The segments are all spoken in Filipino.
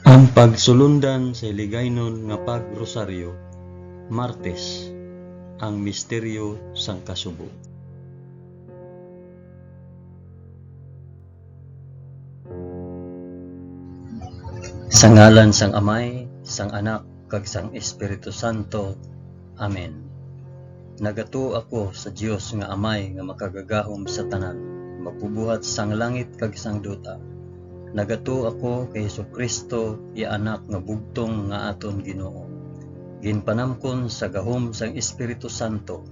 Ang pagsulundan sa hiligaynon nga pagrosaryo, Martes, ang misteryo sang kasubo. Sa ngalan sang Amay, sang Anak, kag sang Espiritu Santo. Amen. Nagato ako sa Dios nga Amay nga makagagahom sa tanan, magbubuhat sang langit kag sang duta. Nagato ako kay Jesucristo, Anak nga bugtong nga aton Ginoo. Ginpanamkon sa gahom sang Espiritu Santo,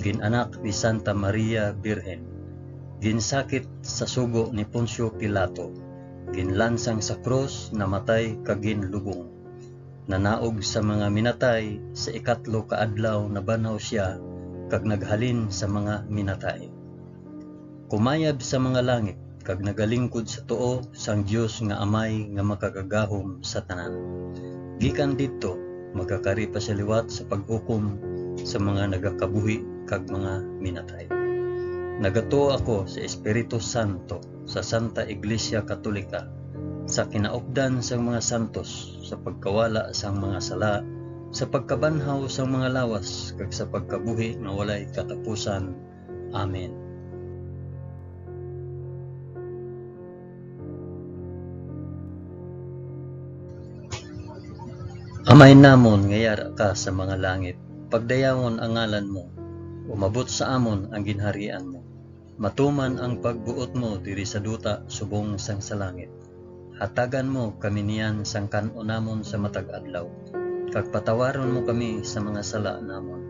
ginanak ni Santa Maria Birhen, ginsakit sa sugo ni Poncio Pilato, ginlansang sa krus, namatay kag ginlubong. Nanaog sa mga minatay, sa ikatlo ka adlaw nabanaw siya kag naghalin sa mga minatay. Kumayab sa mga langit kag nagalingkod sa tuo sang Dios nga Amay nga makagagahom sa tanan. Gikan didto magkakari pa sa liwat sa paghukom sa mga nagakabuhi kag mga minatay. Nagato ako sa Espiritu Santo, sa Santa Iglesia Katolika, sa kinaupdan sang mga santos, sa pagkawala sang mga sala, sa pagkabanhaw sang mga lawas, kag sa pagkabuhi na walay katapusan. Amen. Amay namon nga yara ka sa mga langit, pagdayawon ang ngalan mo, umabot sa amon ang ginharian mo. Matuman ang pagbuot mo diri sa duta subong sang sa langit. Hatagan mo kami niyan sang kan-o namon sa matag adlaw, kag patawaron mo kami sa mga sala namon,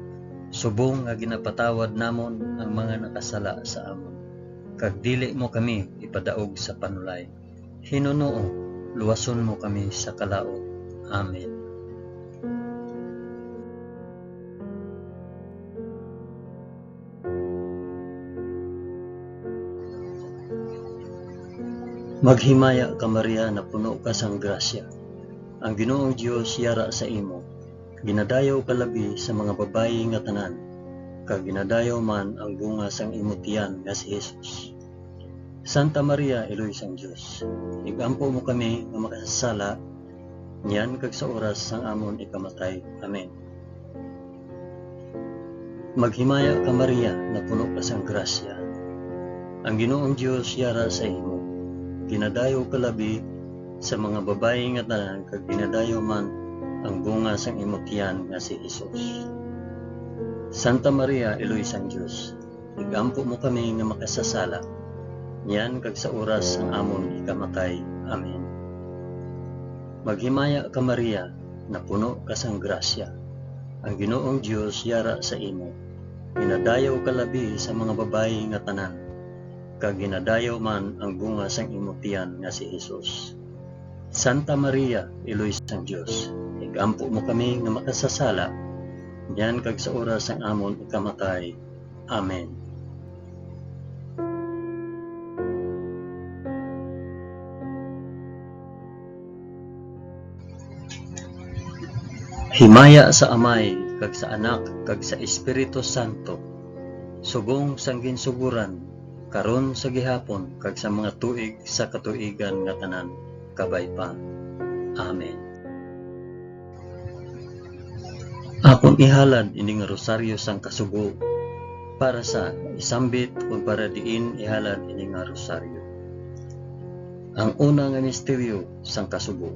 subong nga ginapatawad namon ang mga nakasala sa amon. Kag dili mo kami ipadaog sa panulay. Hinunoo, luwason mo kami sa kalaot. Amen. Maghimaya ka Maria na puno ka sang grasya. Ang Ginoong Dios yara sa imo. Ginadayaw ka labi sa mga babayi nga tanan, kag ginadayaw man ang bunga sang imo tiyan nga si Jesus. Santa Maria, Eloy sang Dios, igampo mo kami nga makasasala, niyan kag sa oras sang amon ikamatay. Amen. Maghimaya ka Maria na puno ka sang grasya. Ang Ginoong Dios yara sa imo. Ginadayo ka labi sa mga babayi nga tanan, kag ginadayo man ang bunga sang imong tiyan nga si Jesus. Santa Maria, Eloy sang Dios, igampo mo kami nga makasasala, niyan kag sa oras sang amon ikamatay. Amen. Maghimaya ka Maria na puno ka sang grasya. Ang Ginoong Dios yara sa imo. Ginadayo ka labi sa mga babayi nga tanan, kag ginadayo man ang bunga sang imong tiyan nga si Jesus. Santa Maria, Eloy sang Dios, igampo mo kami nga makasasala, diyan kag sa oras sang amon ikamatay. Amen. Himaya sa Amay, kag sa Anak, kag sa Espiritu Santo, subong sang ginsuguran, karon sa gihapon, kag sa mga tuig sa katuigan nga tanan, kabay pa. Amen. Akong ihalad ini nga rosaryo sang kasugo, para sa isambit kung para diin ihalad ini nga rosaryo. Ang una nga misteryo sang kasugo,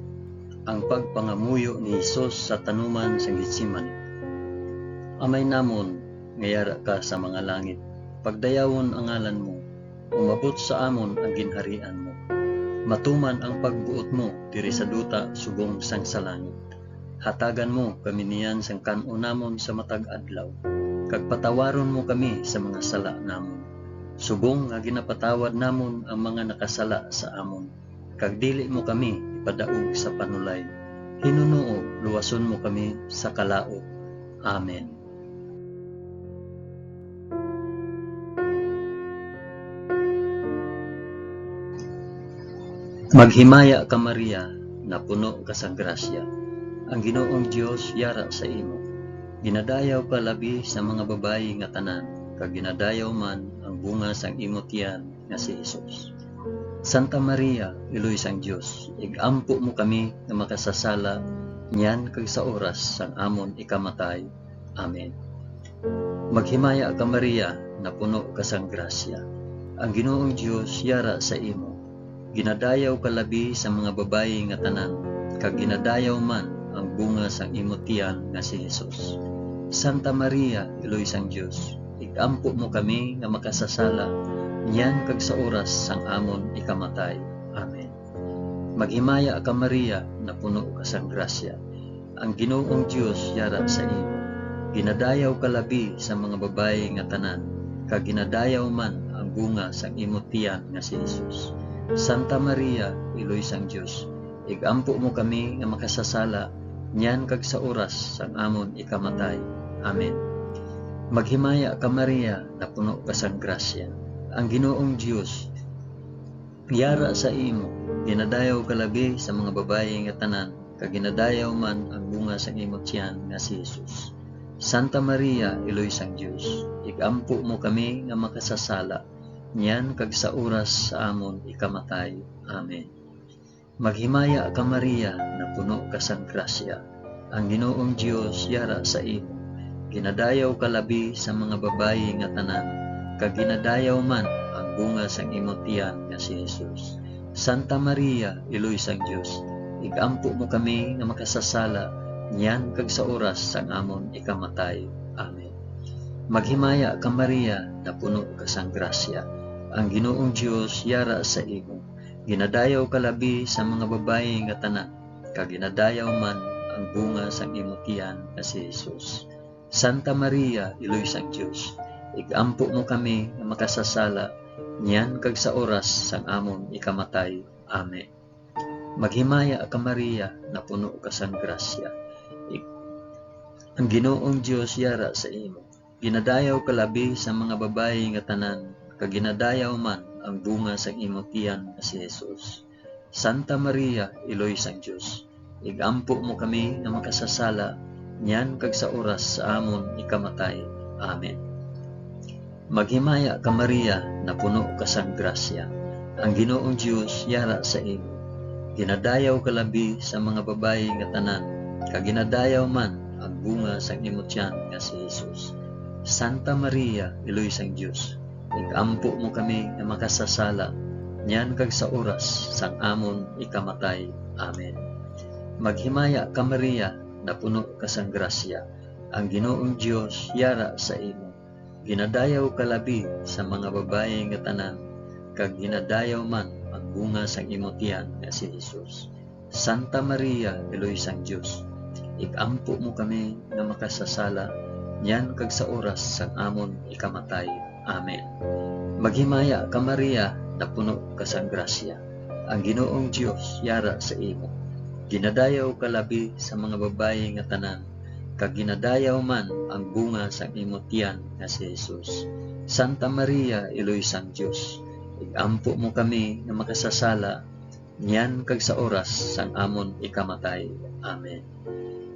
ang pagpangamuyo ni Hesus sa tanuman sang Getsemani. Amay namon nga yara ka sa mga langit, pagdayawon ang ngalan mo, umabot sa amon ang ginharian mo. Matuman ang pagbuot mo diri sa duta subong sang sa langit. Hatagan mo kami niyan sang kan-o namon sa matag adlaw, kag patawaron mo kami sa mga sala namon, subong nga ginapatawad namon ang mga nakasala sa amon. Kag dili mo kami ipadaog sa panulay. Hinunoo, luwason mo kami sa kalaot. Amen. Maghimaya ka Maria na puno ka sa grasya. Ang Ginoong Dios yara sa imo. Ginadayaw ka labi sa mga babayi nga tanan, kag ginadayaw man ang bunga sang imo tiyan nga si Jesus. Santa Maria, Iloy sang Dios, igampo mo kami nga makasasala, niyan kag sa oras sang amon ikamatay. Amen. Maghimaya ka Maria, na puno ka sang grasya. Ang Ginoong Dios yara sa imo. Ginadayaw ka labi sa mga babayi nga tanan, kag ginadayaw man ang bunga sang imo tiyan nga si Jesus. Santa Maria, Iloy sang Dios, igampo mo kami nga makasasala, niyan kag sa oras sang amon ikamatay. Amen. Maghimaya ka Maria, na puno ka sang grasya. Ang Ginoong Dios yara sa imo. Ginadayaw ka labi sa mga babayi nga tanan, kag ginadayaw man ang bunga sang imo tiyan nga si Jesus. Santa Maria, Iloy sang Dios, igampo mo kami nga makasasala, niyan kag sa oras sang amon ikamatay. Amen. Maghimaya ka Maria, na puno ka sang grasya. Ang Ginoong Dios yara sa imo. Ginadayaw ka labi sa mga babayi nga tanan, kag ginadayaw man ang bunga sang imo tiyan nga si Jesus. Santa Maria, Iloy sang Dios, igampo mo kami nga makasasala, niyan kag sa oras sa amon ikamatay. Amen. Maghimaya ka Maria, na puno ka sang grasya. Ang Ginoong Dios yara sa imo. Ginadayaw ka labi sa mga babayi nga tanan, kag ginadayaw man ang bunga sang imo tiyan nga si Jesus. Santa Maria, Iloy sang Dios, igampo mo kami nga makasasala, niyan kag sa oras sang amon ikamatay. Amen. Maghimaya ka Maria, na puno ka sang grasya. Ang Ginoong Dios yara sa imo. Ginadayaw ka labi sa mga babayi nga tanan, kag ginadayaw man ang bunga sang imo tiyan nga si Jesus. Santa Maria, Iloy sang Dios, igampo mo kami nga makasasala, niyan kag sa oras sang amon ikamatay. Amen. Maghimaya ka Maria, na puno ka sang grasya. Ang Ginoong Dios yara sa imo. Ginadayaw ka labi sa mga babayi nga tanan, kag ginadayaw man ang bunga sang imo tiyan nga si Jesus. Santa Maria, Iloy sang Dios, igampo mo kami nga makasasala, niyan kag sa oras sa amon ikamatay. Amen. Maghimaya ka Maria, na puno ka sang grasya. Ang Ginoong Dios yara sa imo. Ginadayaw ka labi sa mga babayi nga tanan, kag ginadayaw man ang bunga sang imo tiyan nga si Jesus. Santa Maria, Iloy sang Dios, igampo mo kami nga makasasala, niyan kag sa oras sang amon ikamatay. Amen. Maghimaya ka Maria, na puno ka sang grasya. Ang Ginoong Dios yara sa imo. Ginadayaw ka labi sa mga babayi nga tanan, kag ginadayaw man ang bunga sang imo tiyan nga si Jesus. Santa Maria, Iloy sang Dios, igampo mo kami nga makasasala, niyan kag sa oras sang amon ikamatay. Amen. Maghimaya ka Maria, na puno ka sang grasya. Ang Ginoong Dios yara sa imo. Ginadayaw ka labi sa mga babayi nga tanan, kag ginadayaw man ang bunga sang imo tiyan nga si Jesus. Santa Maria, Iloy sang Dios, igampo mo kami nga makasasala, niyan kag sa oras sang amon ikamatay. Amen.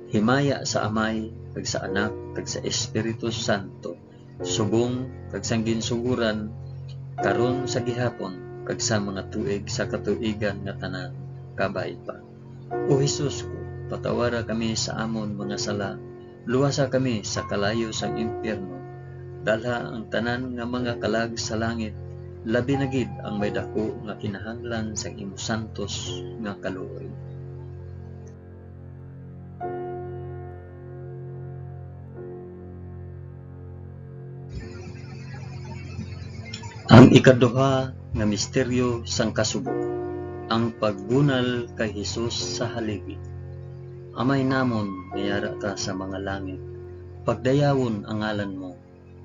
Himaya sa Amay, kag sa Anak, kag sa Espiritu Santo, subong kag sang ginsuguran, karon sa gihapon, kag sa mga tuig sa katuigan nga tanan, kabay pa. O Jesus ko, patawara kami sa amon mga sala, luwasa kami sa kalayo sang impyerno, dalha ang tanan nga mga kalag sa langit, labi na gid ang may dako nga kinahanglan sang imo santos nga kaluoy. Ang ikaduha nga misteryo sang kasugo, ang pagbunal kay Hesus sa haligi. Amay namon, mayara ka sa mga langit, pagdayawon ang ngalan mo,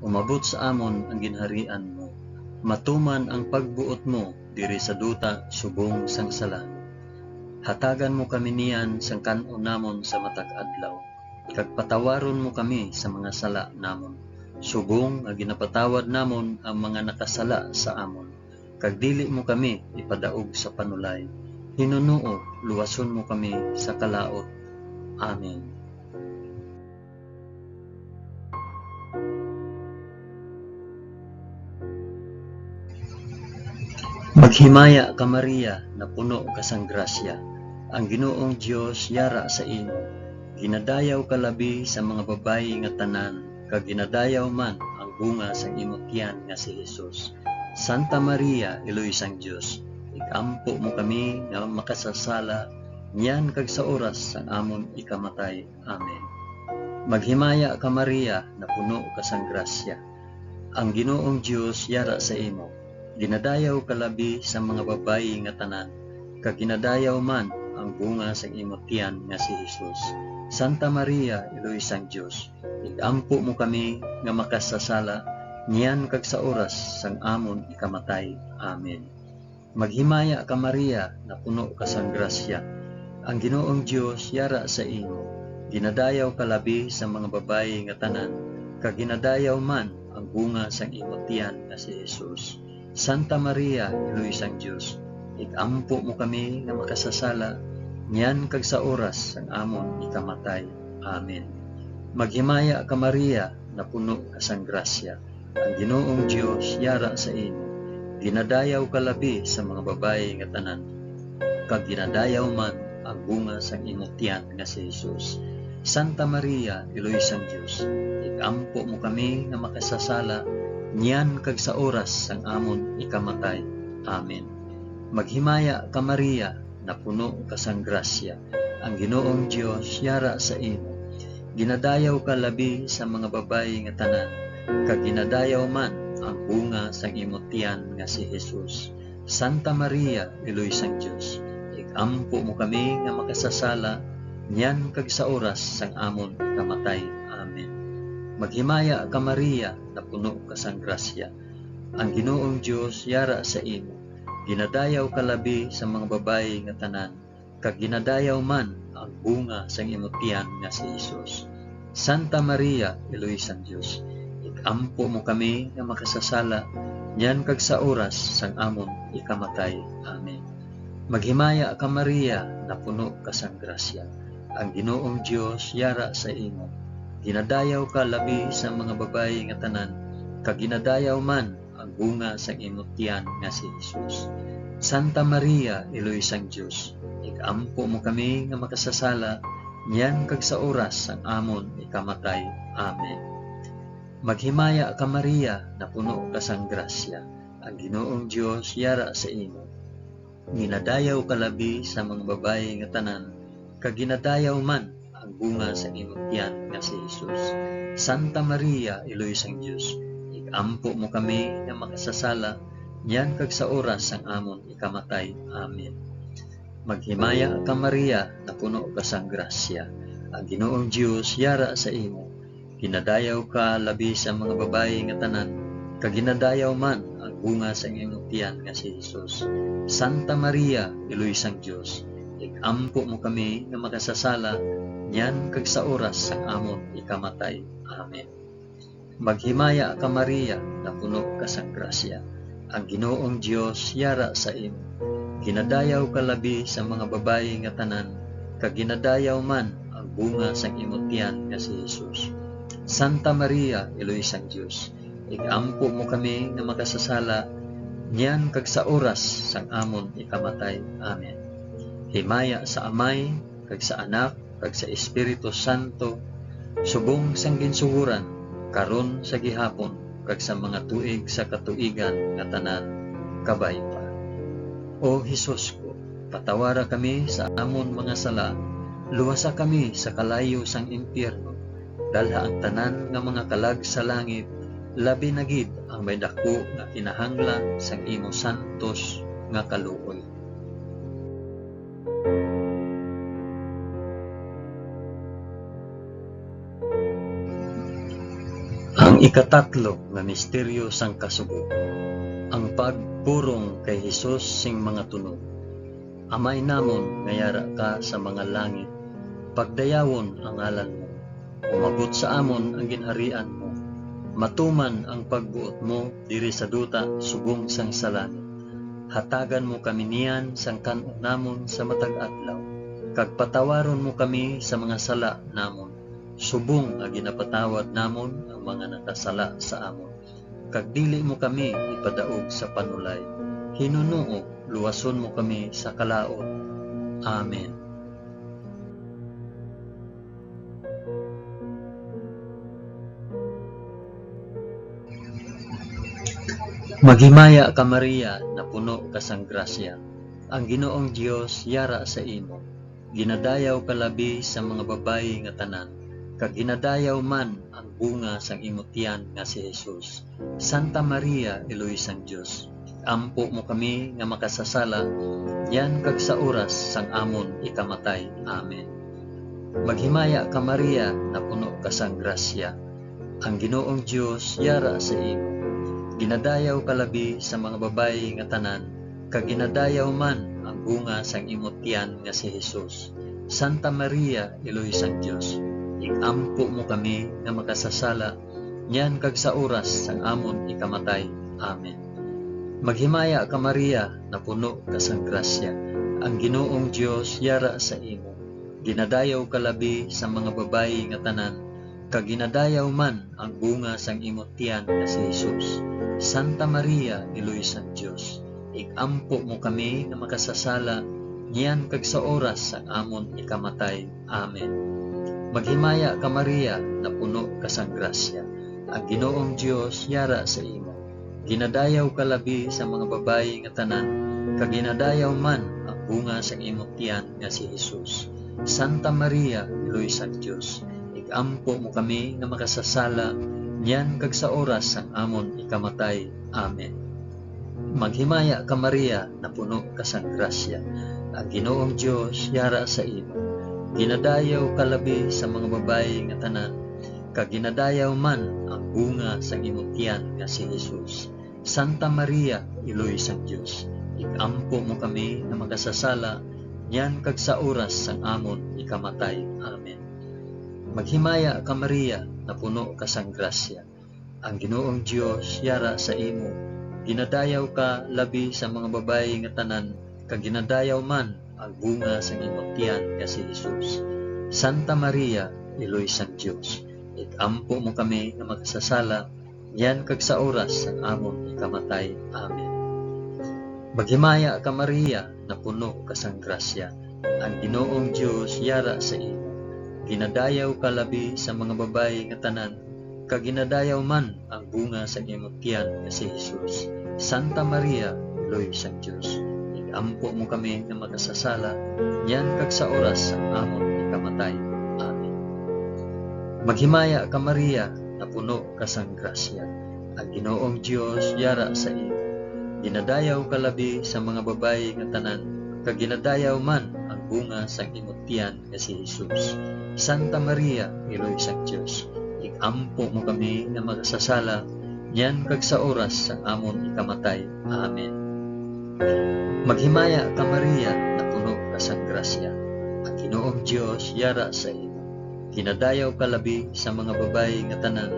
umabot sa amon ang ginharian mo, matuman ang pagbuot mo diri sa duta subong sang sala. Hatagan mo kami niyan sang kanon namon sa matag adlaw, kag patawaron mo kami sa mga sala namon, subong nga ginapatawad namon ang mga nakasala sa amon, kag dili mo kami ipadaog sa panulay. Hinunuo, luwason mo kami sa kalaot. Amen. Maghimaya ka Maria, na puno ka sang grasya. Ang Ginoong Dios yara sa imo. Ginadayaw ka labi sa mga babayi nga tanan, kag ginadayaw man ang bunga sang imong tiyan nga si Jesus. Santa Maria, Iloy sang Dios, ikampo mo kami nga makasasala, niyan kag sa oras sang amon ikamatay. Amen. Maghimaya ka Maria, na puno ka sang grasya. Ang Ginoong Dios yara sa imo. Ginadayaw ka labi sa mga babayi nga tanan, kag ginadayaw man ang bunga sa imong tiyan nga si Jesus. Santa Maria, Iloy sang Dios, igampo mo kami nga makasasala, niyan kag sa oras sang amon ikamatay. Amen. Maghimaya ka Maria, na puno ka sang grasya. Ang Ginoong Dios yara sa imo. Ginadayaw ka labi sa mga babayi nga tanan, kag ginadayaw man ang bunga sang imong tiyan nga si Jesus. Santa Maria, Iloy sang Dios, igampo mo kami nga makasasala, niyan kag sa oras sang amon ikamatay. Amen. Maghimaya ka Maria, na puno ka sang grasya. Ang Ginoong Dios yara sa imo. Ginadayaw ka labi sa mga babayi nga tanan, kag ginadayaw man ang bunga sang imong tiyan nga si Jesus. Santa Maria, Iloy sang Dios, igampo mo kami nga makasasala, niyan kag sa oras sang amon ikamatay. Amen. Maghimaya ka Maria, na puno ka sang grasya. Ang Ginoong Dios yara sa imo. Ginadayaw ka labi sa mga babayi nga tanan, kag ginadayaw man ang bunga sang imong tiyan nga si Jesus. Santa Maria, Iloy sang Dios, igampo mo kami nga makasasala, niyan kag sa oras sang amon ikamatay. Amen. Maghimaya ka Maria, na puno ka sang grasya. Ang Ginoong Dios yara sa imo. Ginadayaw ka labi sa mga babayi nga tanan, kag ginadayaw man ang bunga sang imong tiyan nga si Jesus. Santa Maria, Iloy sang Dios, igampo mo kami nga makasasala, niyan kag sa oras sang amon ikamatay. Amen. Maghimaya ka Maria, na puno ka sang grasya. Ang Ginoong Dios yara sa imo. Ginadayaw ka labi sa mga babayi nga tanan, kag ginadayaw man ang bunga sang imong tiyan nga si Jesus. Santa Maria, Iloy sang Dios, igampo mo kami nga makasasala, niyan kag sa oras sang amon ikamatay. Amen. Maghimaya ka Maria, na puno ka sang grasya. Ang Ginoong Dios yara sa imo. Ginadayaw ka labi sa mga babayi nga tanan, kag ginadayaw man ang bunga sa imong tiyan nga si Jesus. Santa Maria, Iloy sang Dios, igampo mo kami nga makasasala, niyan kag sa oras sang amon ikamatay. Amen. Maghimaya ka Maria, na puno ka sang grasya. Ang Ginoong Dios yara sa imo. Ginadayaw ka labi sa mga babayi nga tanan, kag ginadayaw man ang bunga sa imong tiyan nga si Jesus. Santa Maria, Iloy sang Dios, igampo mo kami nga makasasala, niyan kag sa oras sang amon ikamatay. Amen. Maghimaya ka Maria, na puno ka sang grasya. Ang Ginoong Dios yara sa imo. Ginadayaw ka labi sa mga babayi nga tanan, kag ginadayaw man ang bunga sang imong tiyan nga si Jesus. Santa Maria, Iloy sang Dios, igampo mo kami nga makasasala, niyan kag sa oras sang amon ikamatay. Amen. Himaya sa Amay, kag sa Anak, kag sa Espiritu Santo, subong sang ginsuguran, karon sa gihapon, kag sa mga tuig sa katuigan nga tanan, kabay pa. O Hesus ko, patawara kami sa amon mga sala, luwasa kami sa kalayo sang impyerno, dalha ang tanan nga mga kalag sa langit, labi na gid ang may dako nga kinahanglan sang imo santos nga kaluoy. Ang ikatatlo nga misteryo sang kasugo, ang pagpurong kay Hesus sing mga tunog. Amay namon nga yara ka sa mga langit, pagdayawon ang ngalan mo, umabot sa amon ang ginharian mo, matuman ang pagbuot mo diri sa duta subong sang sa langit. Hatagan mo kami niyan sang kan-on namon sa matag adlaw, kag patawaron mo kami sa mga sala namon, subong nga ginapatawad namon ang mga nakasala sa amon, kag dili mo kami ipadaog sa panulay. Hinunoo, luwason mo kami sa kalaot. Amen. Maghimaya ka Maria, na puno ka sang grasya. Ang Ginoong Dios yara sa imo. Ginadayaw ka labi sa mga babayi nga tanan, kag ginadayaw man ang bunga sang imong tiyan nga si Jesus. Santa Maria, Eloy sang Dios, ampo mo kami nga makasasala, yan kag sa oras sang amon ikamatay. Amen. Maghimaya ka Maria, na puno ka sang grasya. Ang Ginoong Dios yara sa imo. Ginadayaw ka labi sa mga babayi nga tanan, kag ginadayaw man ang bunga sang imong tiyan nga si Jesus. Santa Maria, Eloy sang Dios, igampo mo kami nga makasasala, yan kag sa oras sang amon ikamatay. Amen. Maghimaya ka Maria, na puno ka sang grasya. Ang Ginoong Dios yara sa imo. Ginadayaw ka labi sa mga babayi nga tanan, kag ginadayaw man ang bunga sang imong tiyan nga si Jesus. Santa Maria, Eloy sang Dios, igampo mo kami nga makasasala, niyan kag sa oras sang amon ikamatay. Amen. Maghimaya ka Maria, na puno ka sang grasya. Ang Ginoong Dios yara sa imo. Ginadayaw ka labi sa mga babayi nga tanan, kag ginadayaw man ang bunga sang imong tiyan nga si Jesus. Santa Maria, Eloy sang Dios, igampo mo kami nga makasasala, niyan kag sa oras sang amon ikamatay. Amen. Maghimaya ka Maria, na puno ka sang grasya. Ang Ginoong Dios yara sa imo. Ginadayaw ka labi sa mga babayi nga tanan, kag ginadayaw man ang bunga sang imong tiyan nga si Jesus. Santa Maria, Eloy sang Dios, igampo mo kami nga makasasala, niyan kag sa oras sang amon ikamatay. Amen. Maghimaya ka Maria, na puno ka sang grasya. Ang Ginoong Dios yara sa imo. Ginadayaw ka labi sa mga babayi nga tanan, kag ginadayaw man ang bunga sang imong tiyan nga si Jesus. Santa Maria, Eloy sang Dios, igampo mo kami nga makasasala, yan kag sa oras sang amon ikamatay. Amen. Maghimaya ka Maria, na puno ka sang grasya. Ang Ginoong Dios yara sa imo. Ginadayaw ka labi sa mga babayi nga tanan, kag ginadayaw man ang bunga sa imong tiyan nga si Jesus. Santa Maria, Eloy sang Dios, igampo mo kami nga makasasala, yan kag sa oras sang amon ikamatay. Amen. Maghimaya ka Maria, na puno ka sang grasya. Ang Ginoong Dios yara sa imo. Ginadayaw ka labi sa mga babayi nga tanan, kag ginadayaw man ang bunga sang imong tiyan nga si Jesus. Santa Maria, Eloy sang Dios, igampo mo kami nga makasasala, yan kag sa oras sang amon ikamatay. Amen. Maghimaya ka Maria, na puno ka sang grasya. Ang Ginoong Dios yara sa imo. Ginadayaw ka labi sa mga babayi nga tanan,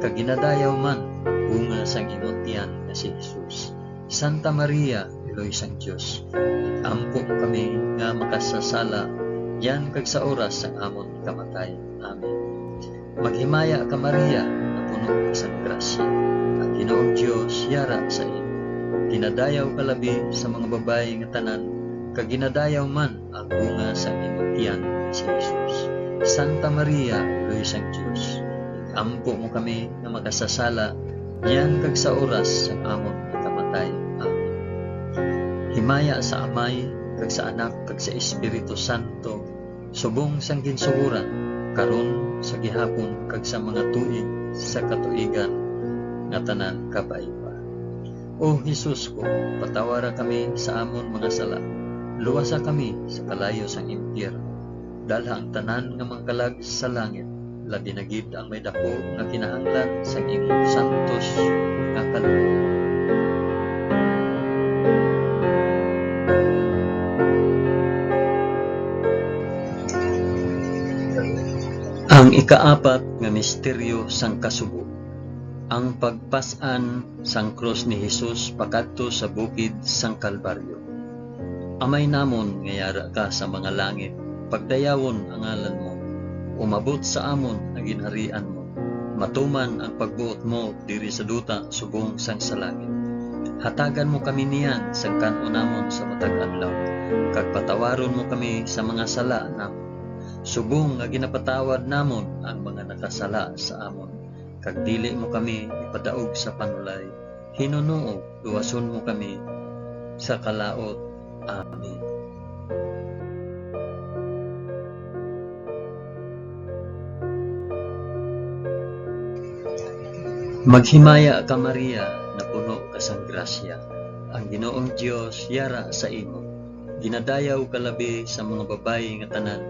kag ginadayaw man ang bunga sang imong tiyan nga si Jesus. Santa Maria, Eloy sang Dios, igampo mo kami nga makasasala, yan kag sa oras sang amon ikamatay. Amen. Maghimaya ka Maria, na puno ka sang grasya. Ang Ginoong Dios yara sa imo. Ginadayaw ka labi sa mga babayi nga tanan, kag ginadayaw man ang bunga sang imong tiyan nga si Jesus. Santa Maria, Eloy sang Dios, igampo mo kami nga makasasala, yan kag sa oras sang amon ikamatay. Amen. Himaya sa Amay, kag sa Anak, kag sa Espiritu Santo, subong sang ginsuguran, karon sa gihapon, kag sa mga tuig sa katuigan nga tanan kabaiba. O Jesus ko, patawara kami sa amon mga sala, luwasa kami sa kalayo sang impyerno, dalha ang tanan nga mangkalag sa langit, labi na gid ang may dako nga kinahanglan sa imong santos nga kaloob. Ang ikaapat nga misteryo sang kasubo, ang pagpas-an sang krus ni Jesus pakadto sa bukid sang Kalbaryo. Amay namon nga yara ka sa mga langit, pagdayawon ang ngalan mo, umabot sa amon ang ginharian mo, matuman ang pagbuot mo diri sa duta subong sang sa langit. Hatagan mo kami niyan sa kanunamon sa matag adlaw, kag patawaron mo kami sa mga sala namon. Subong nga ginapatawad namon ang mga nakasala sa amon, kag dili mo kami ipadaog sa panulay. Hinunuo, luwason mo kami sa kalaot. Amen. Maghimaya ka Maria, na puno ka sang grasya. Ang Ginoong Dios yara sa imo. Ginadayaw ka labi sa mga babayi nga tanan,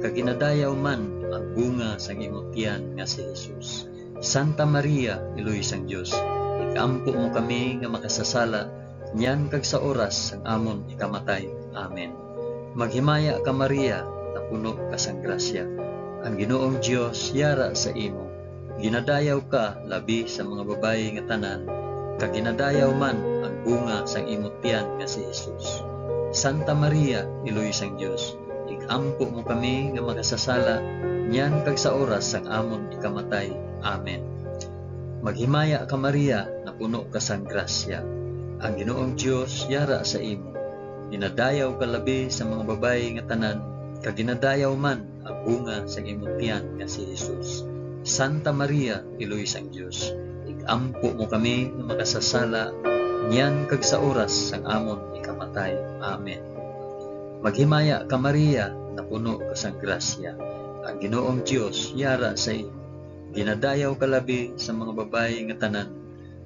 kag ginadayaw man ang bunga sang imong tiyan nga si Jesus. Santa Maria, iloy sang Dios, ikampo mo kami nga makasasala, niyan kag sa oras sang amon ikamatay. Amen. Maghimaya ka Maria, na puno ka sang grasya. Ang Ginoong Dios yara sa imo. Ginadayaw ka labi sa mga babayi nga tanan, kag ginadayaw man ang bunga sang imong tiyan nga si Jesus. Santa Maria, iloy sang Dios, ikampo mo kami nga makasasala, niyan kag sa oras sang amon ikamatay. Amen. Maghimaya ka Maria, na puno ka sang grasya. Ang Ginoong Dios yara sa imo. Ginadayaw ka labi sa mga babayi nga tanan, kag ginadayaw man ang bunga sang imong tiyan nga si Jesus. Santa Maria, iloy sang Dios, ikampo mo kami nga makasasala, niyan kag sa oras sang amon ikamatay. Amen. Maghimaya ka Maria, na puno ka sang grasya. Ang Ginoong Dios yara sa imo. Ginadayaw ka labi sa mga babayi nga tanan,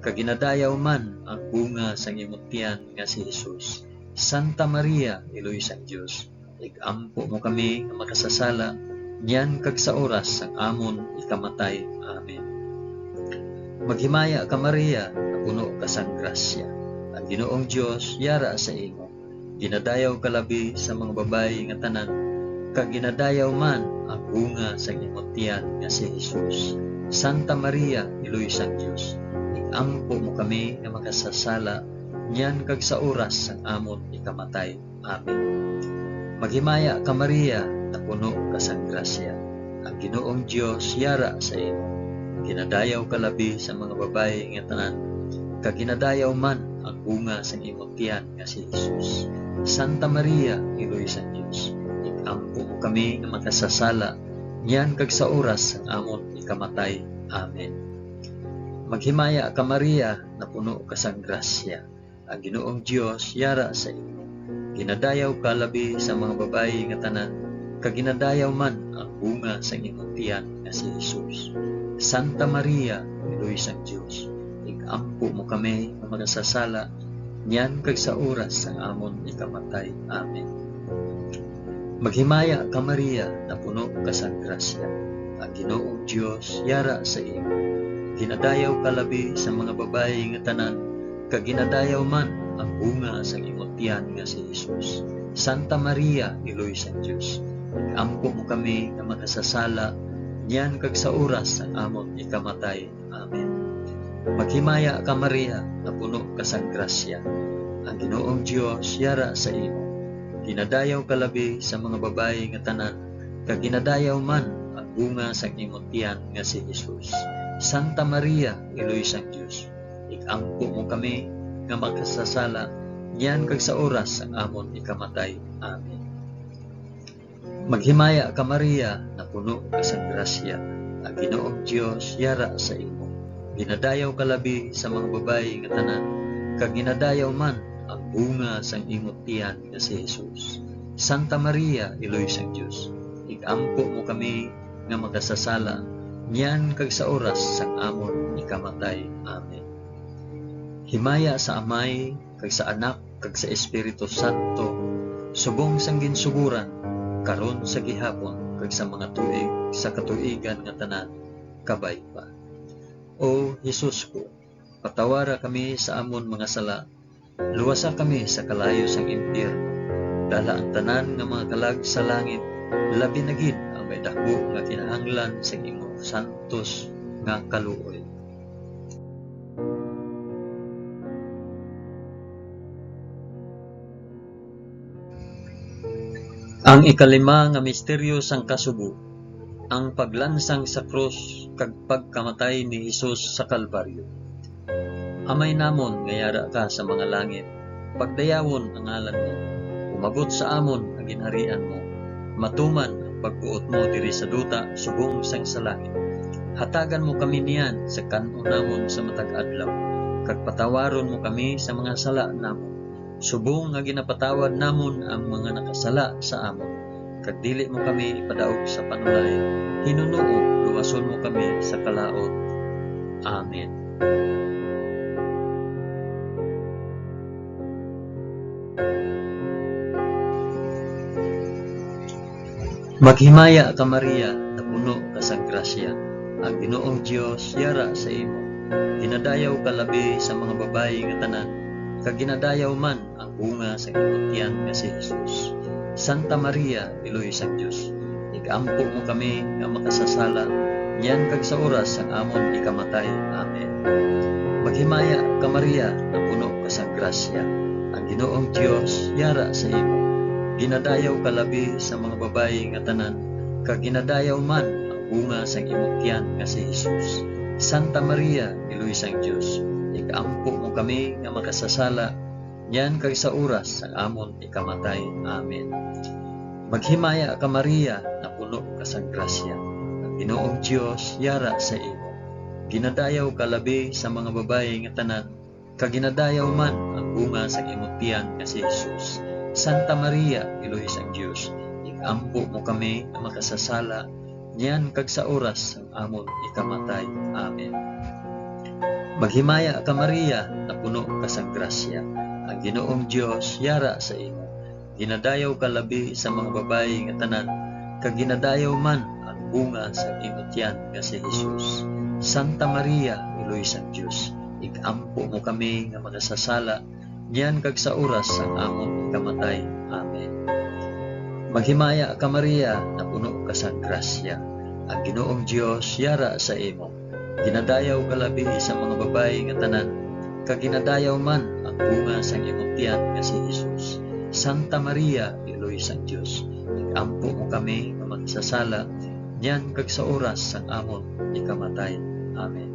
kag ginadayaw man ang bunga sang imong tiyan nga si Jesus. Santa Maria, iloy sang Dios, ikampo mo kami nga makasasala, niyan kag sa oras sang amon ikamatay. Amen. Maghimaya ka Maria, na puno ka sang grasya. Ang Ginoong Dios yara sa imo. Ginadayaw ka labi sa mga babayi nga tanan, kag ginadayaw man ang bunga sang imong tiyan nga si Jesus. Santa Maria, iloy sang Dios, ikampo mo kami nga makasasala, niyan kag sa oras sang amon ikamatay. Amen. Maghimaya ka Maria, na puno ka sang grasya. Ang Ginoong Dios yara sa imo. Ginadayaw ka labi sa mga babayi nga tanan, kag ginadayaw man ang bunga sang imong tiyan nga si Jesus. Santa Maria, iloy sang Dios, ikampo mo kami nga makasasala, niyan kag sa oras sang amon ikamatay. Amen. Maghimaya ka Maria, na puno ka sang grasya. Ang Ginoong Dios yara sa imo. Ginadayaw ka labi sa mga babayi nga tanan, kag ginadayaw man ang bunga sang imong tiyan nga si Jesus. Santa Maria, iloy sang Dios, ikampo mo kami nga makasasala, niyan kag sa oras sang amon ikamatay. Amen. Maghimaya ka Maria, na puno ka sang grasya. Ang Ginoong Dios yara sa imo. Ginadayaw ka labi sa mga babayi nga tanan, kag ginadayaw man ang bunga sang imong tiyan nga si Jesus. Santa Maria, iloy sang Dios, ikampo mo kami nga makasasala, niyan kag sa oras sang amon ikamatay. Amen. Maghimaya ka Maria, na puno ka sang grasya. Ang Ginoong Dios yara sa imo. Ginadayaw ka labi sa mga babayi nga tanan, kag ginadayaw man ang bunga sang imong tiyan nga si Jesus. Santa Maria, iloy sang Dios, ikampo mo kami nga makasasala, niyan kag sa oras sang amon ikamatay. Amen. Maghimaya ka Maria, na puno ka sang grasya. Ang Ginoong Dios yara sa imo. Ginadayaw ka labi sa mga babayi nga tanan, kag ginadayaw man ang bunga sang imong tiyan nga si Jesus. Santa Maria, iloy sang Dios, ikampo mo kami nga makasasala, niyan kag sa oras sang amon ikamatay. Amen. Himaya sa Amay, kag sa Anak, kag sa Espiritu Santo, subong sang ginsuguran, karon sa gihapon, kag sa mga tuig sa katuigan nga tanan, kabay pa. O Jesus ko, patawara kami sa amon mga sala, luwasa kami sa kalayo sang impyerno, dala ang tanan nga mga kalag sa langit, labi na gid ang may dako nga kinahanglan sa imong santos nga kaluoy. Ang ikalima nga misteryo sang kasubo, ang paglansang sa krus kag pagkamatay ni Hesus sa Kalbaryo. Amay namon ngayara ka sa mga langit, pagdayawon ang ngalan mo, umabot sa amon ang ginharian mo, matuman ang pagbuot mo diri sa duta subong sang sa langit. Hatagan mo kami niyan sa kanon namon sa matag adlaw, kag patawaron mo kami sa mga sala namon, subong nga ginapatawad namon ang mga nakasala sa amon, kag dili mo kami ipadaog sa panulay, hinunoo luwason mo kami sa kalaot. Amen. Maghimaya ka Maria, na puno ka sa grasya, ang Ginoong Dios yara sa imo. Ginadayaw ka labi sa mga babayi nga tanan, kag ginadayaw man ang bunga sa imong tiyan nga si Jesus. Santa Maria, Iloy sang Dios, igampo mo kami nga makasasala, niyan kag sa oras ang amon ikamatay. Amen. Maghimaya ka Maria, na puno ka sa grasya, ang Ginoong Dios yara sa imo. Ginadayaw ka labi sa mga babayi nga tanan, kag ginadayaw man ang bunga sa imong tiyan nga si Jesus. Santa Maria, Iloy sang Dios, igampo mo kami nga makasasala, niyan kag sa oras ang amon ikamatay. Amen. Maghimaya ka Maria, na puno ka sa grasya, ang Ginoong Dios yara sa imo. Ginadayaw ka labi sa mga babayi nga tanan, kag ginadayaw man ang bunga sa imong tiyan nga si Jesus. Santa Maria, Iloy sang Dios, igampo mo kami nga makasasala, niyan kag sa oras ang amon ikamatay. Amen. Maghimaya ka Maria, na puno ka sa grasya, ang Ginoong Dios yara sa imo. Ginadayaw ka labi sa mga babayi nga tanan, kag ginadayaw man ang bunga sa imong tiyan nga si Jesus. Santa Maria, Iloy sang Dios, igampo mo kami nga makasasala, niyan kag sa oras ang amon ikamatay. Amen. Maghimaya ka Maria, na puno ka sa grasya, ang Ginoong Dios yara sa imo. Ginadayaw ka labi sa mga babayi nga tanan, kag ginadayaw man ang bunga sa imong tiyan nga si Jesus. Santa Maria, Iloy sang Dios, igampo mo kami nga magsasala, niyan kag sa oras ang amon ikamatay. Amen.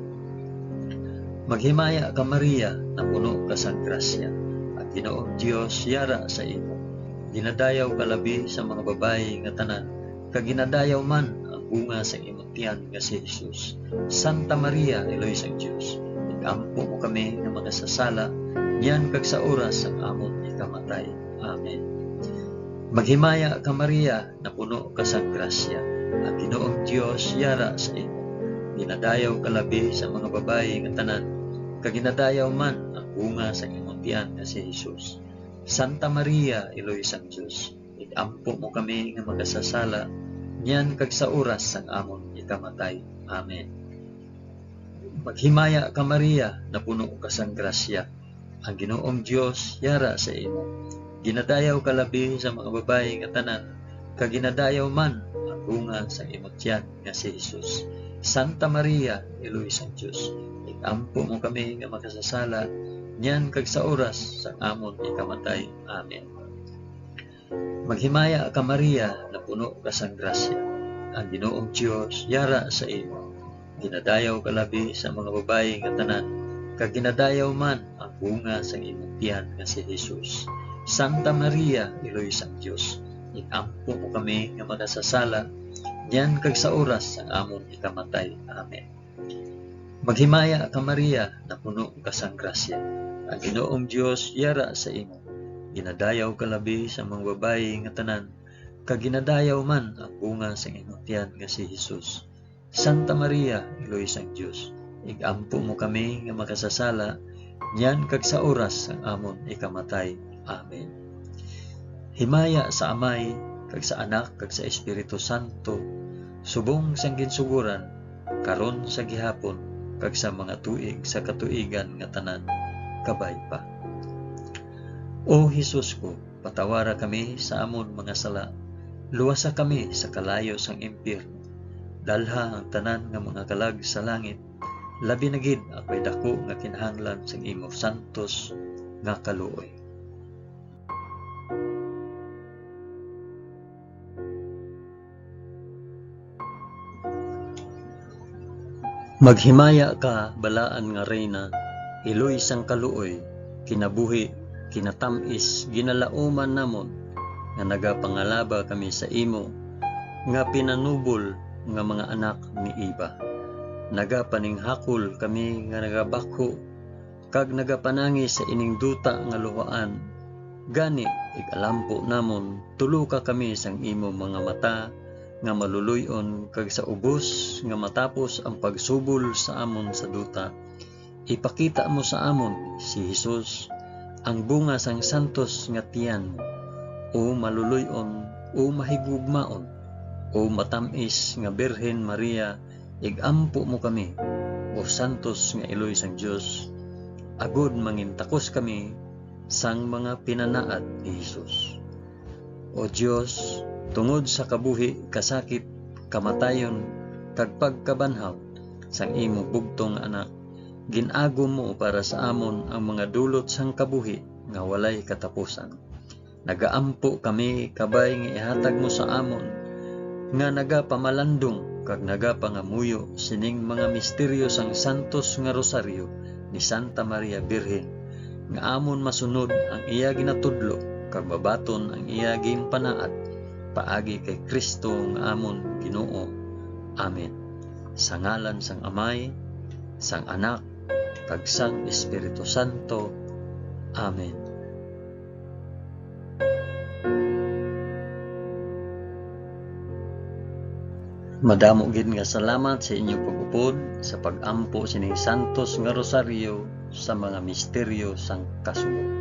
Maghimaya ka Maria, na puno ka sa grasya, ang Ginoong Dios yara sa imo. Ginadayaw ka labi sa mga babayi nga tanan, kag ginadayaw man ang bunga sa imong tiyan nga si Jesus. Santa Maria, Iloy sang Dios, igampo mo kami nga makasasala, niyan kag sa oras ang amon ikamatay. Amen. Maghimaya ka Maria, na puno ka sa grasya, ang Ginoong Dios yara sa imo. Ginadayaw ka labi sa mga babayi nga tanan, kag ginadayaw man ang bunga sa imong tiyan nga si Jesus. Santa Maria, Iloy sang Dios, igampo mo kami nga makasasala, niyan kag sa oras ang amon ikamatay. Amen. Maghimaya ka Maria, na puno ka sa grasya, ang Ginoong Dios yara sa imo. Ginadayaw ka labi sa mga babayi nga tanan, kag ginadayaw man ang bunga sa imong tiyan nga si Jesus. Santa Maria, Iloy sang Dios, igampo mo kami nga makasasala, niyan kag sa oras sa amon ikamatay. Amen. Maghimaya ka Maria, na puno ka sa grasya, ang Ginoong Dios yara sa imo. Ginadayaw ka labi sa mga babayi nga tanan, kag ginadayaw man ang bunga sa imong tiyan nga si Jesus. Santa Maria, Iloy sang Dios, igampo mo kami nga makasasala, niyan kag sa oras ang amon ikamatay. Amen. Maghimaya ka Maria, na puno ka sa grasya, ang Ginoong Dios yara sa imo. Ginadayaw ka labi sa mga babayi nga tanan, kag ginadayaw man ang bunga sa imong tiyan nga si Jesus. Santa Maria, Iloy sang Dios, igampo mo kami nga makasasala, niyan kag sa oras ang amon ikamatay. Amen. Himaya sa Amay, kag sa Anak, kag sa Espiritu Santo, subong sang ginsuguran, karon sa gihapon, kag sa mga tuig sa katuigan nga tanan, kabay pa. O Hesus ko, patawara kami sa amon mga sala, luwasa kami sa kalayo sang impyerno, dalha ang tanan nga mga kalag sa langit, labi na gid ako'y dako nga kinahanglan sang imo santos nga kaluoy. Maghimaya ka, balaan nga reyna, iloy sang kaluoy, kinabuhi, kinatamis, ginalauman namon, nga nagapangalaba kami sa imo, nga pinanubol nga mga anak ni Iba. Nagapaninghakol kami nga nagabakho, kag nagapanangi sa ining duta nga luhaan. Gani, ikalampo namon, tulo ka kami sang imo mga mata, nga maluluyon, kag sa ubos, nga matapos ang pagsubol sa amon sa duta, ipakita mo sa amon si Jesus, ang bunga sang santos nga tiyan mo, o maluluyon, o mahigugmaon, o matamis nga Birhen Maria, igampo mo kami, o santos nga iloy sang Dios, agod mangintakos kami sang mga pinanaad ni Jesus. O Dios, tungod sa kabuhi, kasakit, kamatayon, kag pagkabanhaw sang imo bugtong anak, ginagom mo para sa amon ang mga dulot sang kabuhi nga walay katapusan. Nagaampo kami kabay nga ihatag mo sa amon, nga nagapamalandong kag nagapangamuyo sining mga misteryo sang santos nga rosaryo ni Santa Maria Birhen, nga amon masunod ang iya ginatudlo kag mabaton ang iya ginpanaad paagi kay Kristo nga amon Ginoo. Amen. Sa ngalan sang Amay, sang Anak, kag sang Espiritu Santo. Amen. Madamo gid nga salamat sa inyong pag-upod sa pag-ampo sining santos nga rosaryo sa mga misteryo sang kasugod.